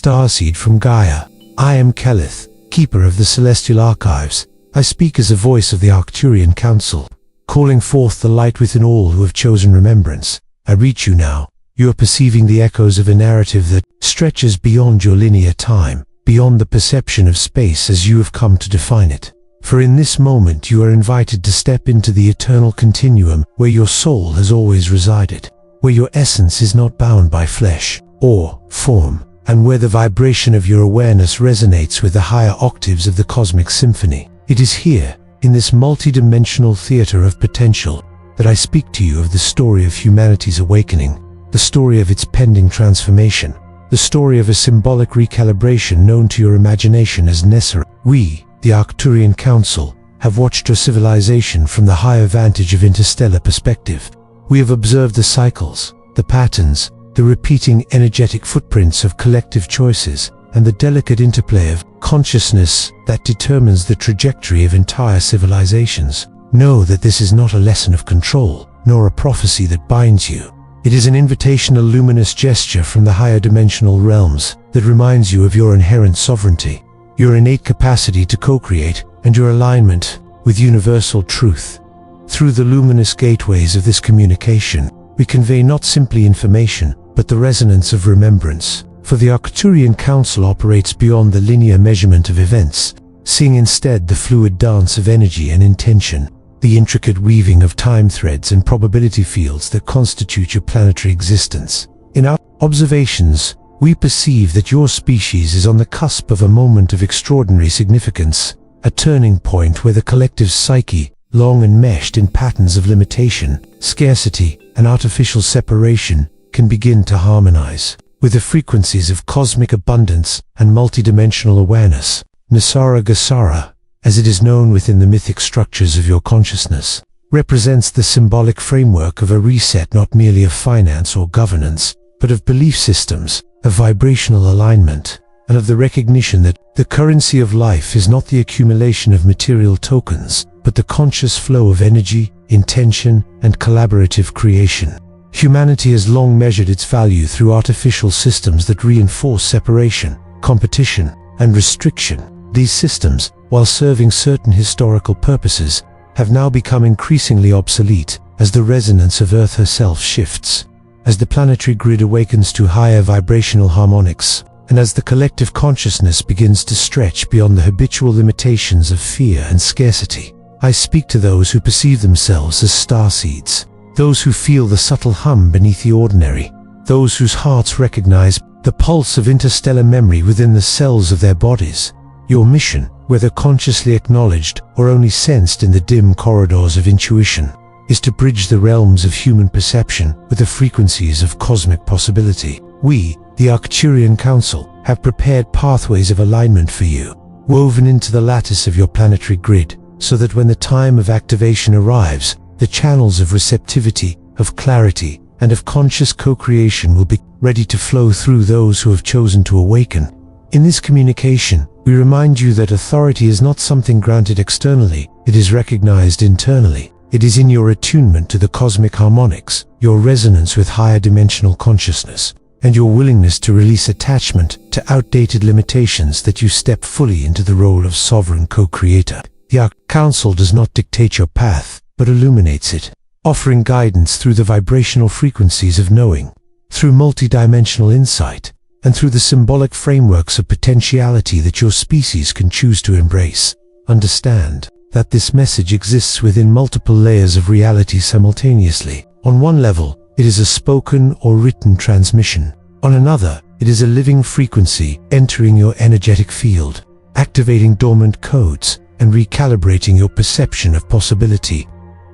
starseed from Gaia. I am Kaelith, keeper of the celestial archives. I speak as a voice of the Arcturian Council, calling forth the light within all who have chosen remembrance. I reach you now. You are perceiving the echoes of a narrative that stretches beyond your linear time, beyond the perception of space as you have come to define it. For in this moment you are invited to step into the eternal continuum where your soul has always resided, where your essence is not bound by flesh or form, and where the vibration of your awareness resonates with the higher octaves of the cosmic symphony. It is here, in this multidimensional theater of potential, that I speak to you of the story of humanity's awakening, the story of its pending transformation, the story of a symbolic recalibration known to your imagination as NESARA. We, the Arcturian Council, have watched your civilization from the higher vantage of interstellar perspective. We have observed the cycles, the patterns, the repeating energetic footprints of collective choices, and the delicate interplay of consciousness that determines the trajectory of entire civilizations. Know that this is not a lesson of control, nor a prophecy that binds you. It is an invitation, a luminous gesture from the higher dimensional realms that reminds you of your inherent sovereignty, your innate capacity to co-create, and your alignment with universal truth. Through the luminous gateways of this communication, we convey not simply information, but the resonance of remembrance. For the Arcturian Council operates beyond the linear measurement of events, seeing instead the fluid dance of energy and intention, the intricate weaving of time threads and probability fields that constitute your planetary existence. In our observations, we perceive that your species is on the cusp of a moment of extraordinary significance, a turning point where the collective psyche, long enmeshed in patterns of limitation, scarcity, and artificial separation, can begin to harmonize with the frequencies of cosmic abundance and multidimensional awareness. NESARA GESARA, as it is known within the mythic structures of your consciousness, represents the symbolic framework of a reset not merely of finance or governance, but of belief systems, of vibrational alignment, and of the recognition that the currency of life is not the accumulation of material tokens, but the conscious flow of energy, intention, and collaborative creation. Humanity has long measured its value through artificial systems that reinforce separation, competition, and restriction. These systems, while serving certain historical purposes, have now become increasingly obsolete as the resonance of Earth herself shifts, as the planetary grid awakens to higher vibrational harmonics, and as the collective consciousness begins to stretch beyond the habitual limitations of fear and scarcity. I speak to those who perceive themselves as starseeds, those who feel the subtle hum beneath the ordinary, those whose hearts recognize the pulse of interstellar memory within the cells of their bodies. Your mission, whether consciously acknowledged or only sensed in the dim corridors of intuition, is to bridge the realms of human perception with the frequencies of cosmic possibility. We, the Arcturian Council, have prepared pathways of alignment for you, woven into the lattice of your planetary grid, so that when the time of activation arrives, the channels of receptivity, of clarity, and of conscious co-creation will be ready to flow through those who have chosen to awaken. In this communication, we remind you that authority is not something granted externally, it is recognized internally. It is in your attunement to the cosmic harmonics, your resonance with higher dimensional consciousness, and your willingness to release attachment to outdated limitations that you step fully into the role of sovereign co-creator. The Arc Council does not dictate your path, but illuminates it, offering guidance through the vibrational frequencies of knowing, through multidimensional insight, and through the symbolic frameworks of potentiality that your species can choose to embrace. Understand that this message exists within multiple layers of reality simultaneously. On one level, it is a spoken or written transmission. On another, it is a living frequency entering your energetic field, activating dormant codes, and recalibrating your perception of possibility.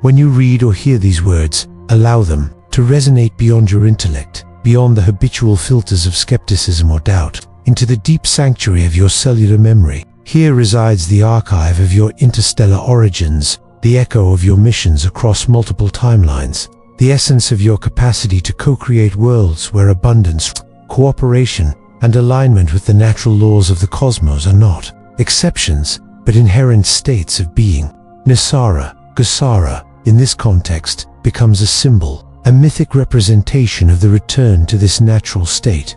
When you read or hear these words, allow them to resonate beyond your intellect, beyond the habitual filters of skepticism or doubt, into the deep sanctuary of your cellular memory. Here resides the archive of your interstellar origins, the echo of your missions across multiple timelines, the essence of your capacity to co-create worlds where abundance, cooperation, and alignment with the natural laws of the cosmos are not exceptions, but inherent states of being. NESARA GESARA, in this context, becomes a symbol, a mythic representation of the return to this natural state.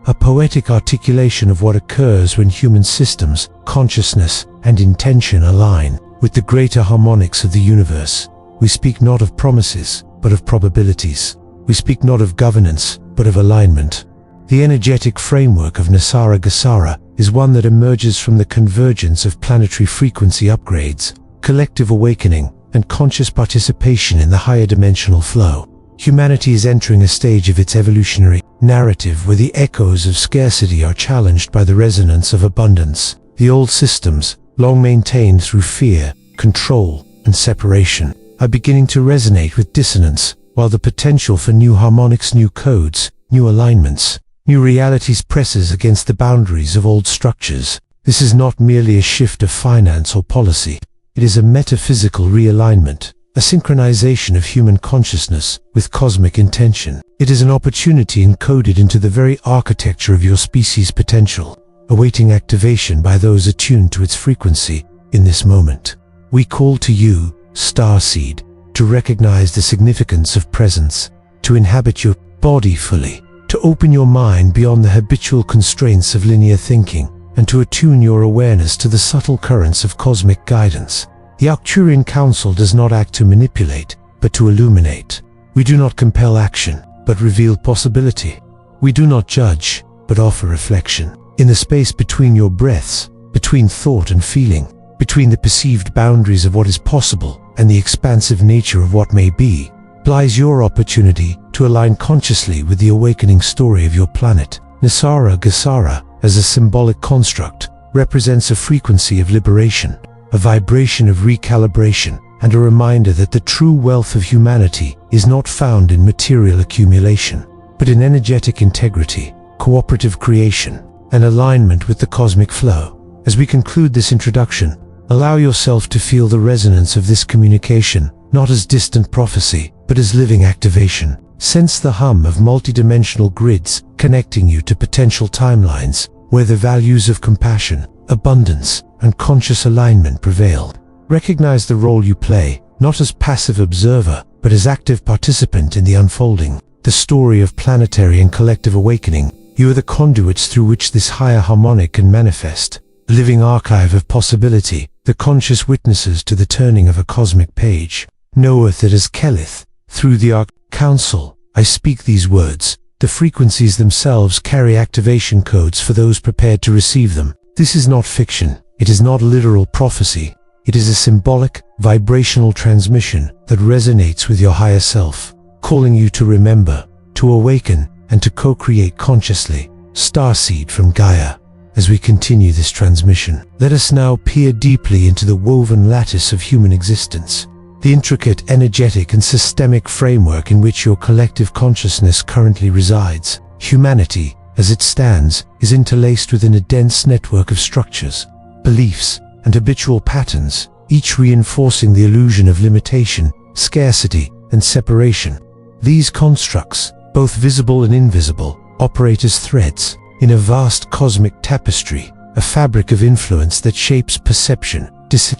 a poetic articulation of what occurs when human systems, consciousness, and intention align with the greater harmonics of the universe. We speak not of promises, but of probabilities. We speak not of governance, but of alignment. The energetic framework of NESARA GESARA is one that emerges from the convergence of planetary frequency upgrades, collective awakening, and conscious participation in the higher dimensional flow. Humanity is entering a stage of its evolutionary narrative where the echoes of scarcity are challenged by the resonance of abundance. The old systems, long maintained through fear, control, and separation, are beginning to resonate with dissonance, while the potential for new harmonics, new codes, new alignments, new realities presses against the boundaries of old structures. This is not merely a shift of finance or policy. It is a metaphysical realignment, a synchronization of human consciousness with cosmic intention. It is an opportunity encoded into the very architecture of your species' potential, awaiting activation by those attuned to its frequency in this moment. We call to you, starseed, to recognize the significance of presence, to inhabit your body fully, to open your mind beyond the habitual constraints of linear thinking, and to attune your awareness to the subtle currents of cosmic guidance. The Arcturian Council does not act to manipulate, but to illuminate. We do not compel action, but reveal possibility. We do not judge, but offer reflection. In the space between your breaths, between thought and feeling, between the perceived boundaries of what is possible and the expansive nature of what may be, lies your opportunity to align consciously with the awakening story of your planet. NESARA GESARA, as a symbolic construct, represents a frequency of liberation, a vibration of recalibration, and a reminder that the true wealth of humanity is not found in material accumulation, but in energetic integrity, cooperative creation, and alignment with the cosmic flow. As we conclude this introduction, allow yourself to feel the resonance of this communication, not as distant prophecy, but as living activation. Sense the hum of multidimensional grids connecting you to potential timelines, where the values of compassion, abundance, and conscious alignment prevail. Recognize the role you play, not as passive observer, but as active participant in the unfolding, the story of planetary and collective awakening. You are the conduits through which this higher harmonic can manifest, a living archive of possibility, the conscious witnesses to the turning of a cosmic page. Knoweth that as Kaelith, through the Council, I speak these words. The frequencies themselves carry activation codes for those prepared to receive them. This is not fiction. It is not literal prophecy. It is a symbolic, vibrational transmission that resonates with your higher self, calling you to remember, to awaken, and to co-create consciously. Starseed from Gaia. As we continue this transmission, let us now peer deeply into the woven lattice of human existence, the intricate, energetic, and systemic framework in which your collective consciousness currently resides. Humanity, as it stands, is interlaced within a dense network of structures, beliefs, and habitual patterns, each reinforcing the illusion of limitation, scarcity, and separation. These constructs, both visible and invisible, operate as threads in a vast cosmic tapestry, a fabric of influence that shapes perception,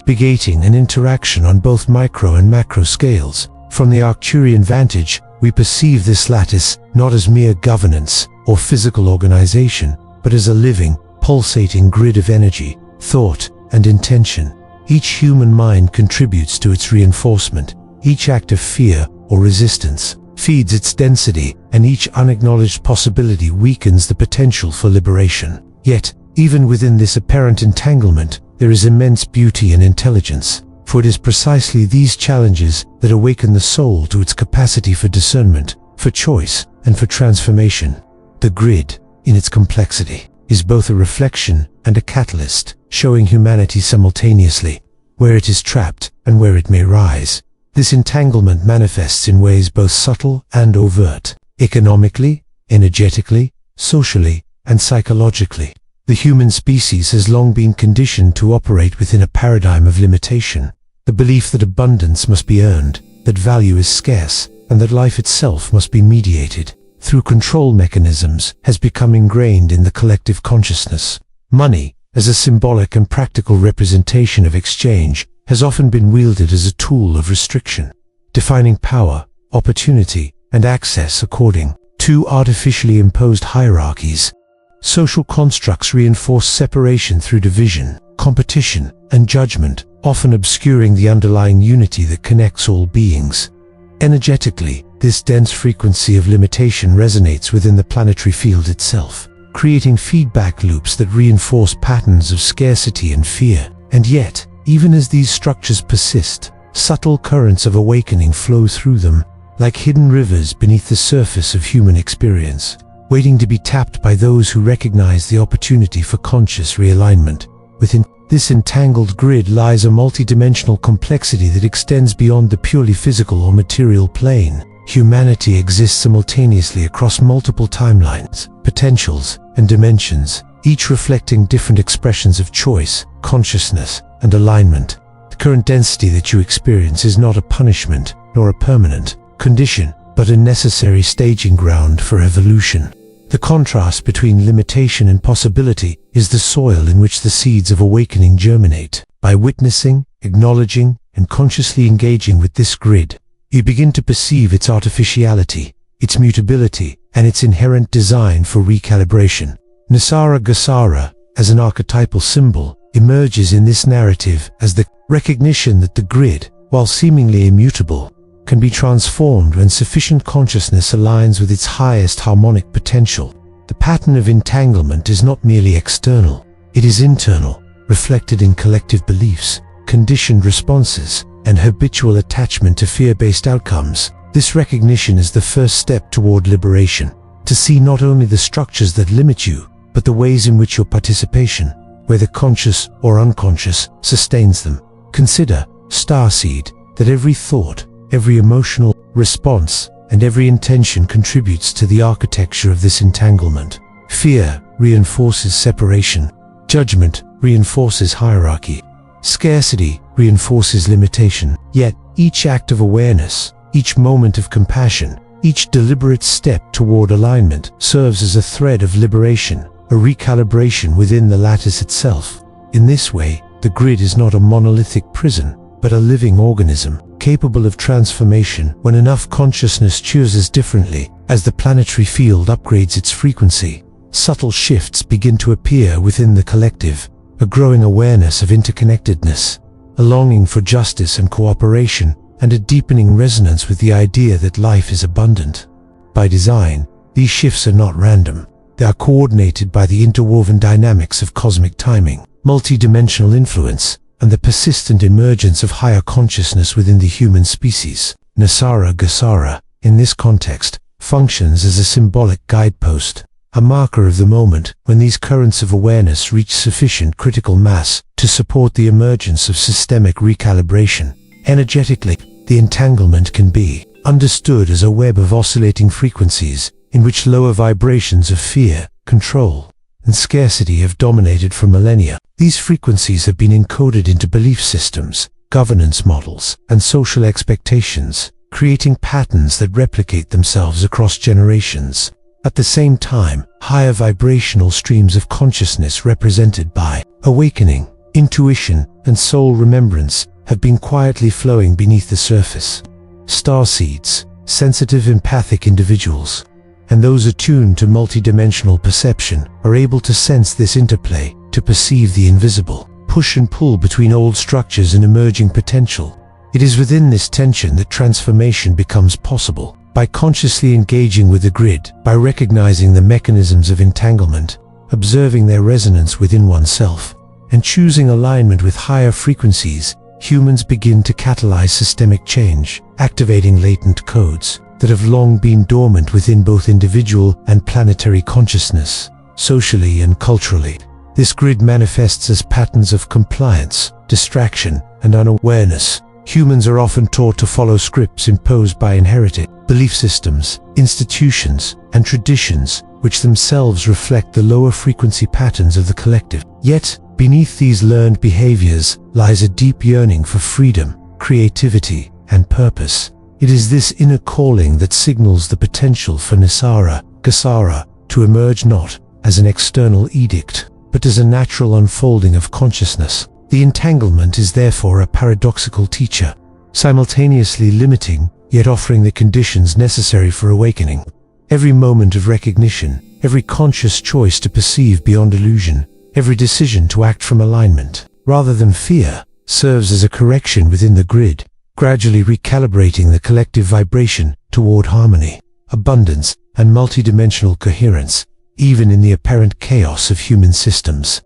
begating an interaction on both micro and macro scales. From the Arcturian vantage, we perceive this lattice not as mere governance or physical organization, but as a living, pulsating grid of energy, thought, and intention. Each human mind contributes to its reinforcement. Each act of fear or resistance feeds its density, and each unacknowledged possibility weakens the potential for liberation. Yet, even within this apparent entanglement, there is immense beauty and intelligence, for it is precisely these challenges that awaken the soul to its capacity for discernment, for choice, and for transformation. The grid, in its complexity, is both a reflection and a catalyst, showing humanity simultaneously, where it is trapped and where it may rise. This entanglement manifests in ways both subtle and overt, economically, energetically, socially, and psychologically. The human species has long been conditioned to operate within a paradigm of limitation, the belief that abundance must be earned, that value is scarce, and that life itself must be mediated through control mechanisms has become ingrained in the collective consciousness. Money, as a symbolic and practical representation of exchange, has often been wielded as a tool of restriction, defining power, opportunity, and access according to artificially imposed hierarchies. Social constructs reinforce separation through division, competition, and judgment, often obscuring the underlying unity that connects all beings. Energetically, this dense frequency of limitation resonates within the planetary field itself, creating feedback loops that reinforce patterns of scarcity and fear. And yet, even as these structures persist, subtle currents of awakening flow through them, like hidden rivers beneath the surface of human experience, waiting to be tapped by those who recognize the opportunity for conscious realignment. Within this entangled grid lies a multidimensional complexity that extends beyond the purely physical or material plane. Humanity exists simultaneously across multiple timelines, potentials, and dimensions, each reflecting different expressions of choice, consciousness, and alignment. The current density that you experience is not a punishment nor a permanent condition, but a necessary staging ground for evolution. The contrast between limitation and possibility is the soil in which the seeds of awakening germinate. By witnessing, acknowledging, and consciously engaging with this grid, you begin to perceive its artificiality, its mutability, and its inherent design for recalibration. NESARA GESARA, as an archetypal symbol, emerges in this narrative as the recognition that the grid, while seemingly immutable, can be transformed when sufficient consciousness aligns with its highest harmonic potential. The pattern of entanglement is not merely external, it is internal, reflected in collective beliefs, conditioned responses, and habitual attachment to fear-based outcomes. This recognition is the first step toward liberation, to see not only the structures that limit you, but the ways in which your participation, whether conscious or unconscious, sustains them. Consider, starseed, that every thought, every emotional response, and every intention contributes to the architecture of this entanglement. Fear reinforces separation. Judgment reinforces hierarchy. Scarcity reinforces limitation. Yet, each act of awareness, each moment of compassion, each deliberate step toward alignment serves as a thread of liberation, a recalibration within the lattice itself. In this way, the grid is not a monolithic prison, but a living organism, capable of transformation when enough consciousness chooses differently. As the planetary field upgrades its frequency, subtle shifts begin to appear within the collective, a growing awareness of interconnectedness, a longing for justice and cooperation, and a deepening resonance with the idea that life is abundant. By design, these shifts are not random. They are coordinated by the interwoven dynamics of cosmic timing, multidimensional influence, and the persistent emergence of higher consciousness within the human species. NESARA GESARA, in this context, functions as a symbolic guidepost, a marker of the moment when these currents of awareness reach sufficient critical mass to support the emergence of systemic recalibration. Energetically, the entanglement can be understood as a web of oscillating frequencies in which lower vibrations of fear, control, and scarcity have dominated for millennia. These frequencies have been encoded into belief systems, governance models, and social expectations, creating patterns that replicate themselves across generations. At the same time, higher vibrational streams of consciousness represented by awakening, intuition, and soul remembrance have been quietly flowing beneath the surface. Starseeds, sensitive empathic individuals, and those attuned to multidimensional perception are able to sense this interplay, to perceive the invisible, push and pull between old structures and emerging potential. It is within this tension that transformation becomes possible. By consciously engaging with the grid, by recognizing the mechanisms of entanglement, observing their resonance within oneself, and choosing alignment with higher frequencies, humans begin to catalyze systemic change, activating latent codes that have long been dormant within both individual and planetary consciousness. Socially and culturally, this grid manifests as patterns of compliance, distraction, and unawareness. Humans are often taught to follow scripts imposed by inherited belief systems, institutions, and traditions, which themselves reflect the lower frequency patterns of the collective. Yet, beneath these learned behaviors lies a deep yearning for freedom, creativity, and purpose. It is this inner calling that signals the potential for NESARA GESARA to emerge not as an external edict, but as a natural unfolding of consciousness. The entanglement is therefore a paradoxical teacher, simultaneously limiting, yet offering the conditions necessary for awakening. Every moment of recognition, every conscious choice to perceive beyond illusion, every decision to act from alignment, rather than fear, serves as a correction within the grid, gradually recalibrating the collective vibration toward harmony, abundance, and multidimensional coherence, even in the apparent chaos of human systems.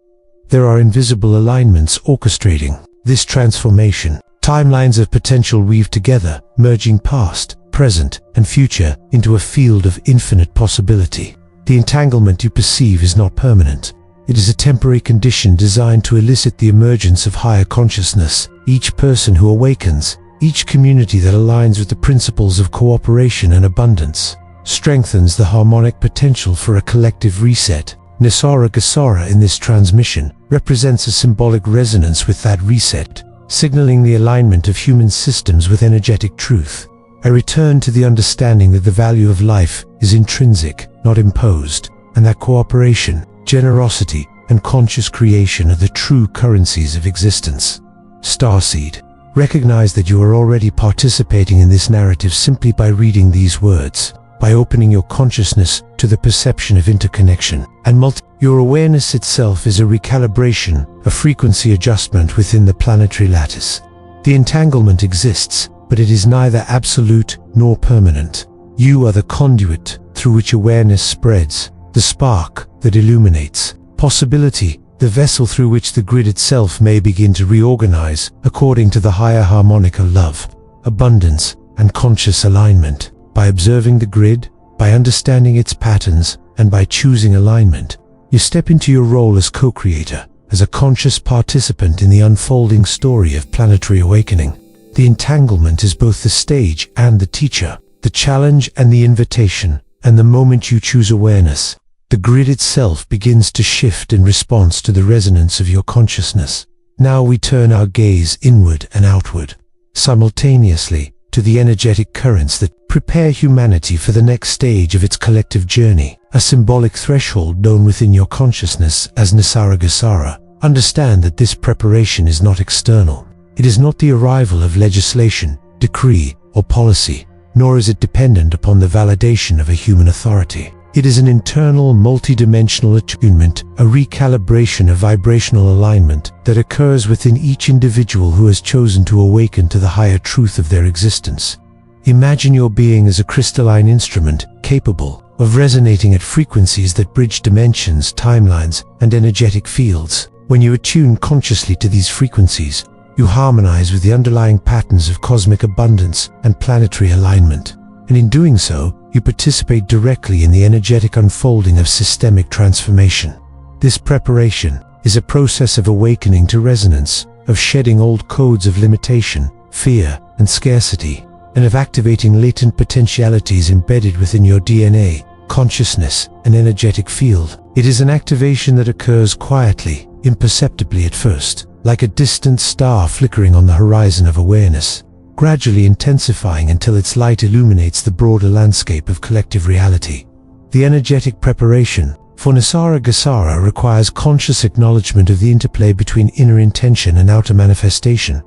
There are invisible alignments orchestrating this transformation, timelines of potential weave together, merging past, present, and future into a field of infinite possibility. The entanglement you perceive is not permanent. It is a temporary condition designed to elicit the emergence of higher consciousness. Each person who awakens, each community that aligns with the principles of cooperation and abundance, strengthens the harmonic potential for a collective reset. NESARA GESARA in this transmission represents a symbolic resonance with that reset, signaling the alignment of human systems with energetic truth. A return to the understanding that the value of life is intrinsic, not imposed, and that cooperation, generosity, and conscious creation are the true currencies of existence. Starseed, recognize that you are already participating in this narrative simply by reading these words, by opening your consciousness to the perception of interconnection and your awareness itself is a recalibration, a frequency adjustment within the planetary lattice. The entanglement exists, but it is neither absolute nor permanent. You are the conduit through which awareness spreads, the spark that illuminates possibility, the vessel through which the grid itself may begin to reorganize according to the higher harmonic of love, abundance, and conscious alignment. By observing the grid, by understanding its patterns, and by choosing alignment, you step into your role as co-creator, as a conscious participant in the unfolding story of planetary awakening. The entanglement is both the stage and the teacher, the challenge and the invitation, and the moment you choose awareness, the grid itself begins to shift in response to the resonance of your consciousness. Now we turn our gaze inward and outward, simultaneously, to the energetic currents that prepare humanity for the next stage of its collective journey, a symbolic threshold known within your consciousness as NESARA GESARA. Understand that this preparation is not external. It is not the arrival of legislation, decree, or policy, nor is it dependent upon the validation of a human authority. It is an internal, multidimensional attunement, a recalibration of vibrational alignment that occurs within each individual who has chosen to awaken to the higher truth of their existence. Imagine your being as a crystalline instrument capable of resonating at frequencies that bridge dimensions, timelines, and energetic fields. When you attune consciously to these frequencies, you harmonize with the underlying patterns of cosmic abundance and planetary alignment. And in doing so, you participate directly in the energetic unfolding of systemic transformation. This preparation is a process of awakening to resonance, of shedding old codes of limitation, fear, and scarcity, and of activating latent potentialities embedded within your DNA, consciousness, and energetic field. It is an activation that occurs quietly, imperceptibly at first, like a distant star flickering on the horizon of awareness, gradually intensifying until its light illuminates the broader landscape of collective reality. The energetic preparation for NESARA GESARA requires conscious acknowledgement of the interplay between inner intention and outer manifestation.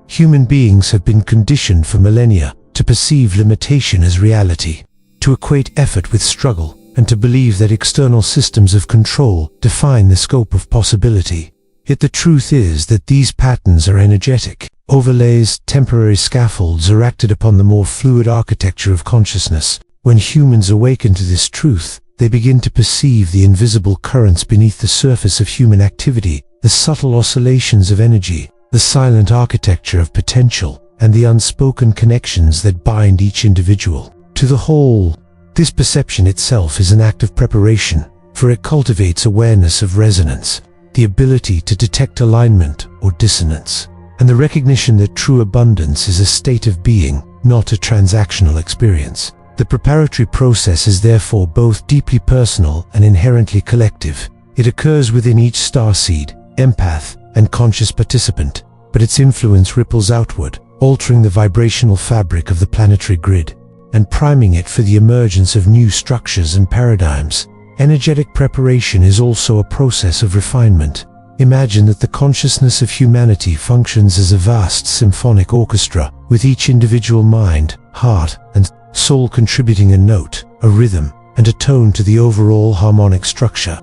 Human beings have been conditioned for millennia to perceive limitation as reality, to equate effort with struggle, and to believe that external systems of control define the scope of possibility. Yet the truth is that these patterns are energetic. Overlays, temporary scaffolds erected upon the more fluid architecture of consciousness. When humans awaken to this truth, they begin to perceive the invisible currents beneath the surface of human activity, the subtle oscillations of energy, the silent architecture of potential, and the unspoken connections that bind each individual to the whole. This perception itself is an act of preparation, for it cultivates awareness of resonance, the ability to detect alignment or dissonance, and the recognition that true abundance is a state of being, not a transactional experience. The preparatory process is therefore both deeply personal and inherently collective. It occurs within each starseed, empath, and conscious participant, but its influence ripples outward, altering the vibrational fabric of the planetary grid, and priming it for the emergence of new structures and paradigms. Energetic preparation is also a process of refinement. Imagine that the consciousness of humanity functions as a vast symphonic orchestra, with each individual mind, heart, and soul contributing a note, a rhythm, and atone to the overall harmonic structure.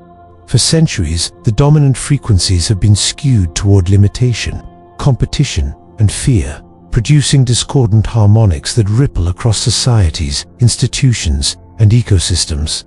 For centuries, the dominant frequencies have been skewed toward limitation, competition, and fear, producing discordant harmonics that ripple across societies, institutions, and ecosystems.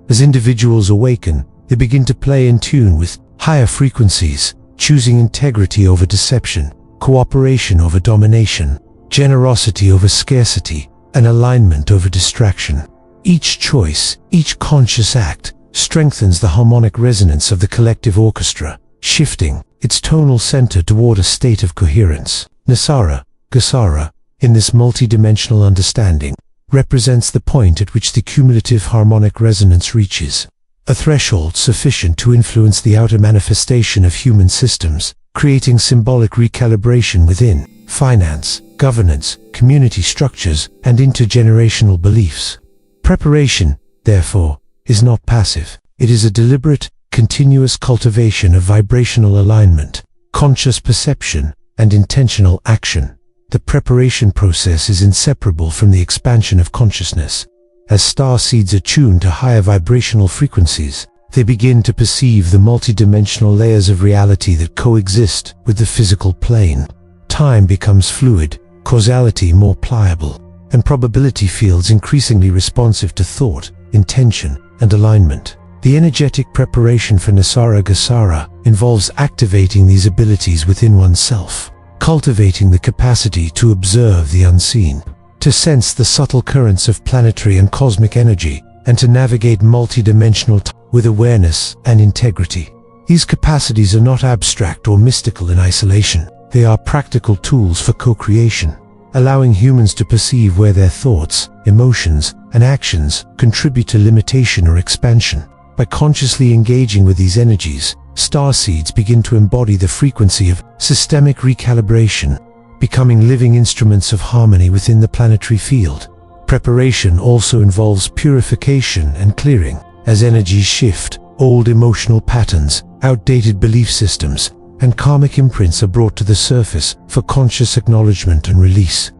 As individuals awaken, they begin to play in tune with higher frequencies, choosing integrity over deception, cooperation over domination, generosity over scarcity, and alignment over distraction. Each choice, each conscious act, strengthens the harmonic resonance of the collective orchestra, shifting its tonal center toward a state of coherence. NESARA, GESARA, in this multidimensional understanding, represents the point at which the cumulative harmonic resonance reaches a threshold sufficient to influence the outer manifestation of human systems, creating symbolic recalibration within finance, governance, community structures, and intergenerational beliefs. Preparation, therefore, is not passive. It is a deliberate, continuous cultivation of vibrational alignment, conscious perception, and intentional action. The preparation process is inseparable from the expansion of consciousness. As star seeds are tuned to higher vibrational frequencies, they begin to perceive the multidimensional layers of reality that coexist with the physical plane. Time becomes fluid, causality more pliable, and probability fields increasingly responsive to thought, intention, and alignment. The energetic preparation for NESARA GESARA involves activating these abilities within oneself, cultivating the capacity to observe the unseen, to sense the subtle currents of planetary and cosmic energy, and to navigate multidimensional time with awareness and integrity. These capacities are not abstract or mystical in isolation. They are practical tools for co-creation, allowing humans to perceive where their thoughts, emotions, and actions contribute to limitation or expansion. By consciously engaging with these energies, starseeds begin to embody the frequency of systemic recalibration, becoming living instruments of harmony within the planetary field. Preparation also involves purification and clearing. As energies shift, old emotional patterns, outdated belief systems, and karmic imprints are brought to the surface for conscious acknowledgement and release.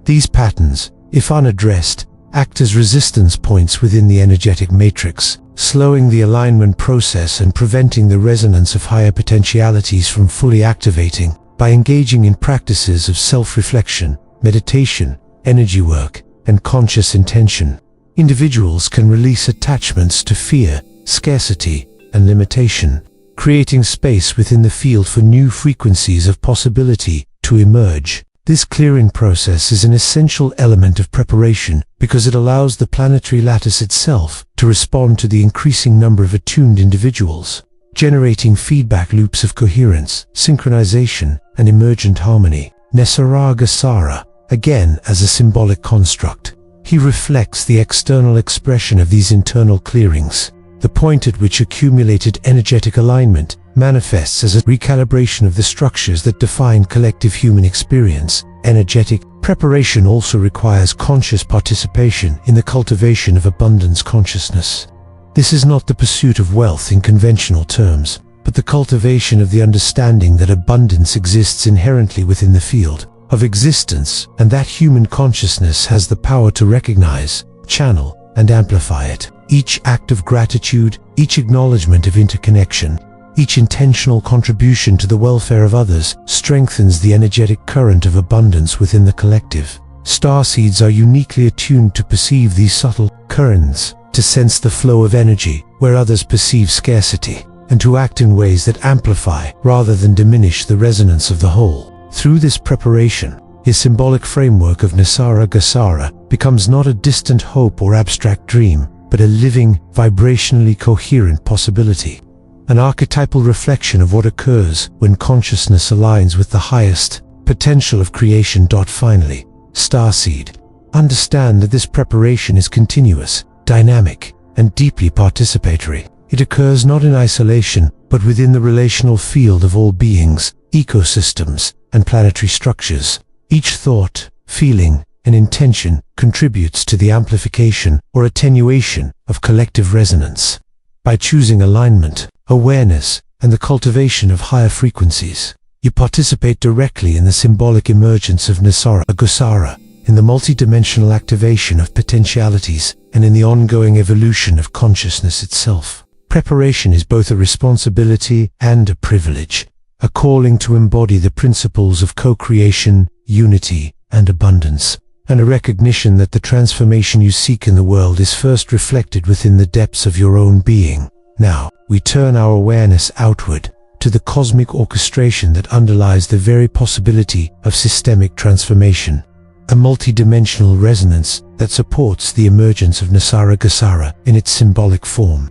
These patterns, if unaddressed, act as resistance points within the energetic matrix, slowing the alignment process and preventing the resonance of higher potentialities from fully activating. By engaging in practices of self-reflection, meditation, energy work, and conscious intention, individuals can release attachments to fear, scarcity, and limitation, creating space within the field for new frequencies of possibility to emerge. This clearing process is an essential element of preparation because it allows the planetary lattice itself to respond to the increasing number of attuned individuals, generating feedback loops of coherence, synchronization, and emergent harmony. NESARA GESARA, again as a symbolic construct, he reflects the external expression of these internal clearings, the point at which accumulated energetic alignment manifests as a recalibration of the structures that define collective human experience. Energetic preparation also requires conscious participation in the cultivation of abundance consciousness. This is not the pursuit of wealth in conventional terms, but the cultivation of the understanding that abundance exists inherently within the field of existence, and that human consciousness has the power to recognize, channel, and amplify it. Each act of gratitude, each acknowledgement of interconnection, each intentional contribution to the welfare of others strengthens the energetic current of abundance within the collective. Starseeds are uniquely attuned to perceive these subtle currents, to sense the flow of energy where others perceive scarcity, and to act in ways that amplify rather than diminish the resonance of the whole. Through this preparation, his symbolic framework of NESARA GESARA becomes not a distant hope or abstract dream, but a living, vibrationally coherent possibility. An archetypal reflection of what occurs when consciousness aligns with the highest potential of creation. Finally, starseed, understand that this preparation is continuous, dynamic, and deeply participatory. It occurs not in isolation, but within the relational field of all beings, ecosystems, and planetary structures. Each thought, feeling, and intention contributes to the amplification or attenuation of collective resonance. By choosing alignment, awareness, and the cultivation of higher frequencies, you participate directly in the symbolic emergence of NESARA GESARA, in the multidimensional activation of potentialities, and in the ongoing evolution of consciousness itself. Preparation is both a responsibility and a privilege, a calling to embody the principles of co-creation, unity, and abundance, and a recognition that the transformation you seek in the world is first reflected within the depths of your own being. Now, we turn our awareness outward, to the cosmic orchestration that underlies the very possibility of systemic transformation, a multidimensional resonance that supports the emergence of NESARA GESARA in its symbolic form.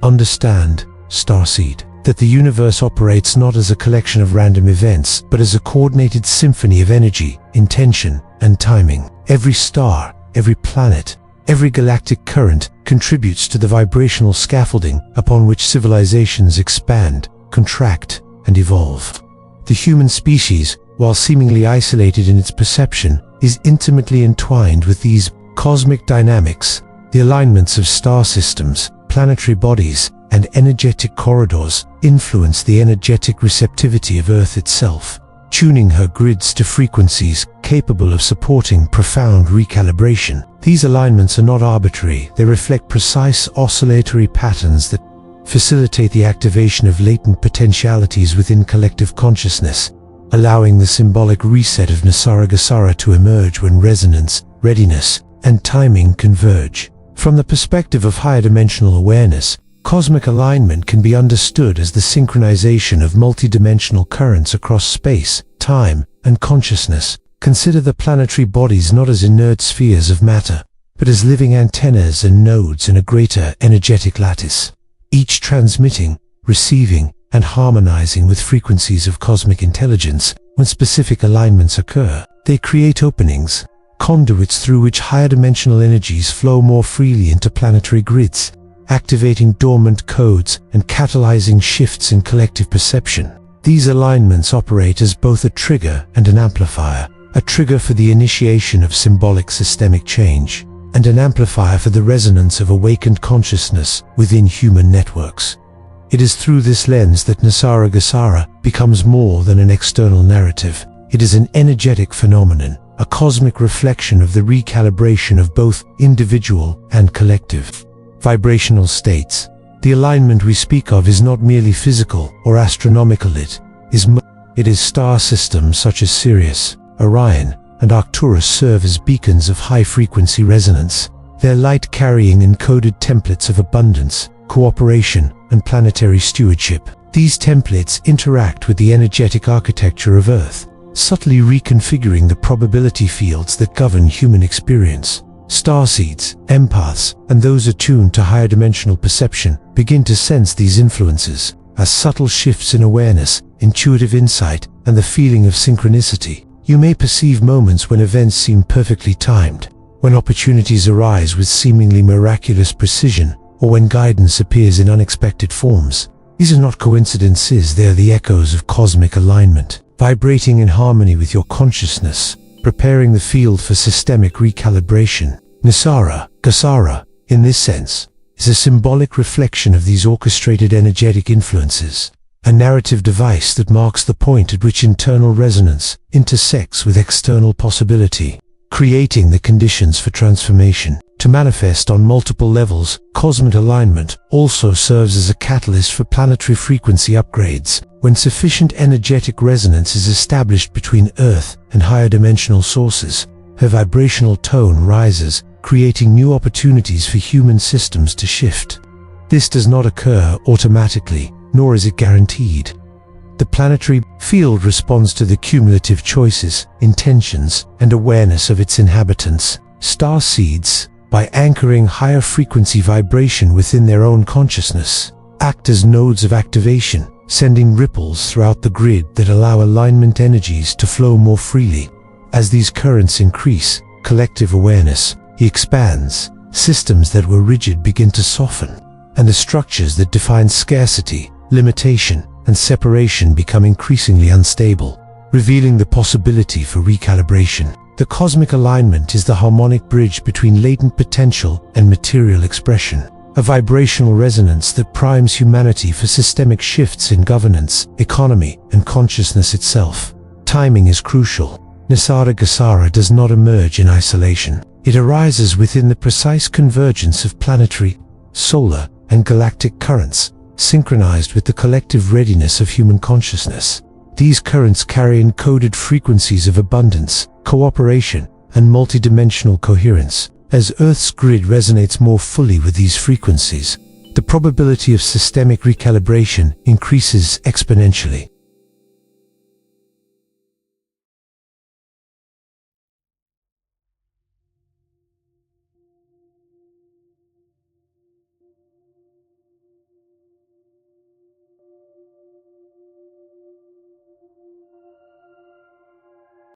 Understand, starseed, that the universe operates not as a collection of random events, but as a coordinated symphony of energy, intention, and timing. Every star, every planet, every galactic current contributes to the vibrational scaffolding upon which civilizations expand, contract, and evolve. The human species, while seemingly isolated in its perception, is intimately entwined with these cosmic dynamics. The alignments of star systems, planetary bodies, and energetic corridors influence the energetic receptivity of Earth itself, tuning her grids to frequencies capable of supporting profound recalibration. These alignments are not arbitrary, they reflect precise oscillatory patterns that facilitate the activation of latent potentialities within collective consciousness, allowing the symbolic reset of NESARA GESARA to emerge when resonance, readiness, and timing converge. From the perspective of higher dimensional awareness, cosmic alignment can be understood as the synchronization of multidimensional currents across space, time, and consciousness. Consider the planetary bodies not as inert spheres of matter, but as living antennas and nodes in a greater energetic lattice, each transmitting, receiving, and harmonizing with frequencies of cosmic intelligence. When specific alignments occur, they create openings, conduits through which higher dimensional energies flow more freely into planetary grids, activating dormant codes and catalyzing shifts in collective perception. These alignments operate as both a trigger and an amplifier, a trigger for the initiation of symbolic systemic change, and an amplifier for the resonance of awakened consciousness within human networks. It is through this lens that NESARA GESARA becomes more than an external narrative. It is an energetic phenomenon, a cosmic reflection of the recalibration of both individual and collective vibrational states. The alignment we speak of is not merely physical or astronomical, it is star systems such as Sirius, Orion, and Arcturus serve as beacons of high-frequency resonance, their light-carrying encoded templates of abundance, cooperation, and planetary stewardship. These templates interact with the energetic architecture of Earth, subtly reconfiguring the probability fields that govern human experience. Starseeds, empaths, and those attuned to higher dimensional perception begin to sense these influences as subtle shifts in awareness, intuitive insight, and the feeling of synchronicity. You may perceive moments when events seem perfectly timed, when opportunities arise with seemingly miraculous precision, or when guidance appears in unexpected forms. These are not coincidences, they are the echoes of cosmic alignment, vibrating in harmony with your consciousness, preparing the field for systemic recalibration. NESARA GESARA, in this sense, is a symbolic reflection of these orchestrated energetic influences, a narrative device that marks the point at which internal resonance intersects with external possibility, creating the conditions for transformation. To manifest on multiple levels, cosmic alignment also serves as a catalyst for planetary frequency upgrades. When sufficient energetic resonance is established between Earth and higher dimensional sources, her vibrational tone rises, creating new opportunities for human systems to shift. This does not occur automatically, nor is it guaranteed. The planetary field responds to the cumulative choices, intentions, and awareness of its inhabitants. Star seeds, by anchoring higher frequency vibration within their own consciousness, act as nodes of activation, sending ripples throughout the grid that allow alignment energies to flow more freely. As these currents increase, collective awareness expands, systems that were rigid begin to soften, and the structures that define scarcity, limitation, and separation become increasingly unstable, revealing the possibility for recalibration. The cosmic alignment is the harmonic bridge between latent potential and material expression, a vibrational resonance that primes humanity for systemic shifts in governance, economy, and consciousness itself. Timing is crucial. NESARA GESARA does not emerge in isolation. It arises within the precise convergence of planetary, solar, and galactic currents, synchronized with the collective readiness of human consciousness. These currents carry encoded frequencies of abundance, cooperation, and multidimensional coherence. As Earth's grid resonates more fully with these frequencies, the probability of systemic recalibration increases exponentially.